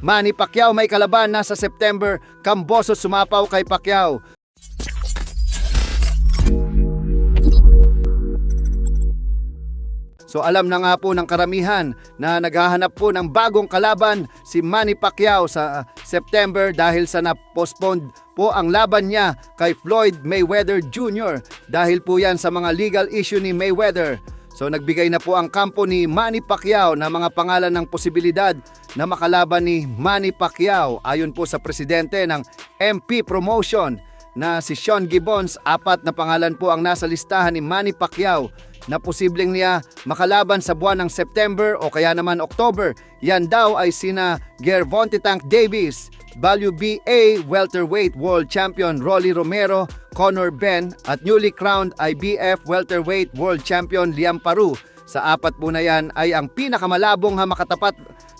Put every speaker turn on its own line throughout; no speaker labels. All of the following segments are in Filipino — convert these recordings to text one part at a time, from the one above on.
Manny Pacquiao may kalaban na sa September, Kambosos sumapaw kay Pacquiao. So alam na nga po ng karamihan na naghahanap po ng bagong kalaban si Manny Pacquiao sa September dahil sa na-postpone po ang laban niya kay Floyd Mayweather Jr. dahil po yan sa mga legal issue ni Mayweather. So nagbigay na po ang kampo ni Manny Pacquiao na mga pangalan ng posibilidad na makalaban ni Manny Pacquiao ayon po sa presidente ng MP Promotion na si Sean Gibbons. 4 na pangalan po ang nasa listahan ni Manny Pacquiao na posibleng niya makalaban sa buwan ng September o kaya naman October. Yan daw ay sina Gervonta Tank Davis, WBA welterweight world champion Rolly Romero, Conor Benn at newly crowned IBF welterweight world champion Liam Paru. Sa 4 po na yan ay ang pinakamalabong makatapat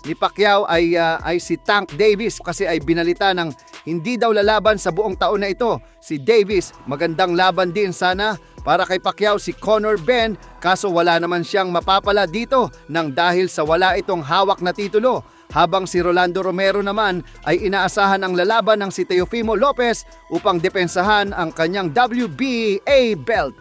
ni Pacquiao ay si Tank Davis kasi ay binalita ng hindi daw lalaban sa buong taon na ito. Si Davis, magandang laban din sana para kay Pacquiao si Conor Benn, kaso wala naman siyang mapapala dito nang dahil sa wala itong hawak na titulo. Habang si Rolando Romero naman ay inaasahan ang lalaban ng si Teofimo Lopez upang depensahan ang kanyang WBA belt.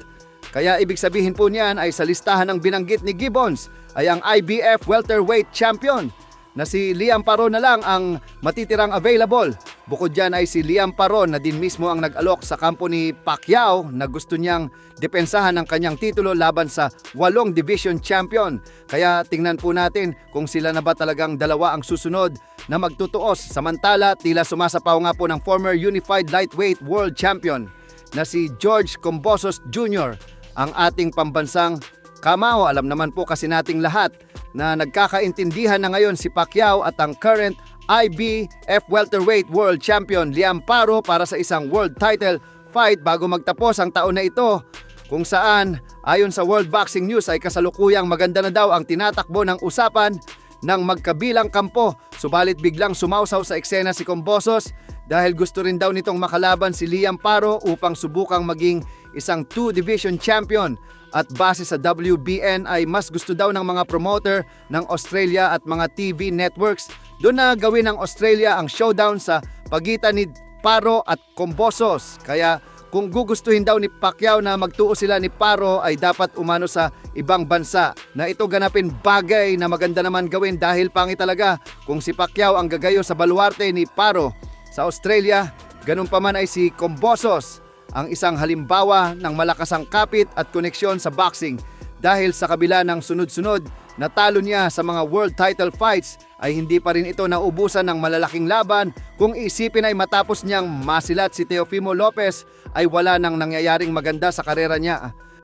Kaya ibig sabihin po niyan ay sa listahan ng binanggit ni Gibbons ay ang IBF welterweight champion na si Liam Paron na lang ang matitirang available. Bukod dyan ay si Liam Paron na din mismo ang nag-alok sa kampo ni Pacquiao na gusto niyang depensahan ang kanyang titulo laban sa 8 division champion. Kaya tingnan po natin kung sila na ba talagang dalawa ang susunod na magtutuos. Samantala, tila sumasapaw nga po ng former Unified Lightweight World Champion na si George Kambosos Jr. ang ating pambansang kamao. Alam naman po kasi nating lahat na nagkakaintindihan na ngayon si Pacquiao at ang current IBF welterweight world champion Liam Paro para sa isang world title fight bago magtapos ang taon na ito, kung saan ayon sa World Boxing News ay kasalukuyang maganda na daw ang tinatakbo ng usapan ng magkabilang kampo. Subalit biglang sumausaw sa eksena si Kambosos dahil gusto rin daw nitong makalaban si Liam Paro upang subukang maging isang 2 division champion. At base sa WBN ay mas gusto daw ng mga promoter ng Australia at mga TV networks doon na gawin ng Australia ang showdown sa pagitan ni Paro at Kambosos. Kaya kung gugustuhin daw ni Pacquiao na magtuo sila ni Paro ay dapat umano sa ibang bansa na ito ganapin. Bagay na maganda naman gawin dahil pangit talaga kung si Pacquiao ang gagayo sa baluarte ni Paro sa Australia. Ganun pa man ay si Kambosos ang isang halimbawa ng malakasang kapit at koneksyon sa boxing dahil sa kabila ng sunod-sunod na talo niya sa mga world title fights ay hindi pa rin ito naubusan ng malalaking laban. Kung isipin ay matapos niyang masilat si Teofimo Lopez ay wala nang nangyayaring maganda sa karera niya.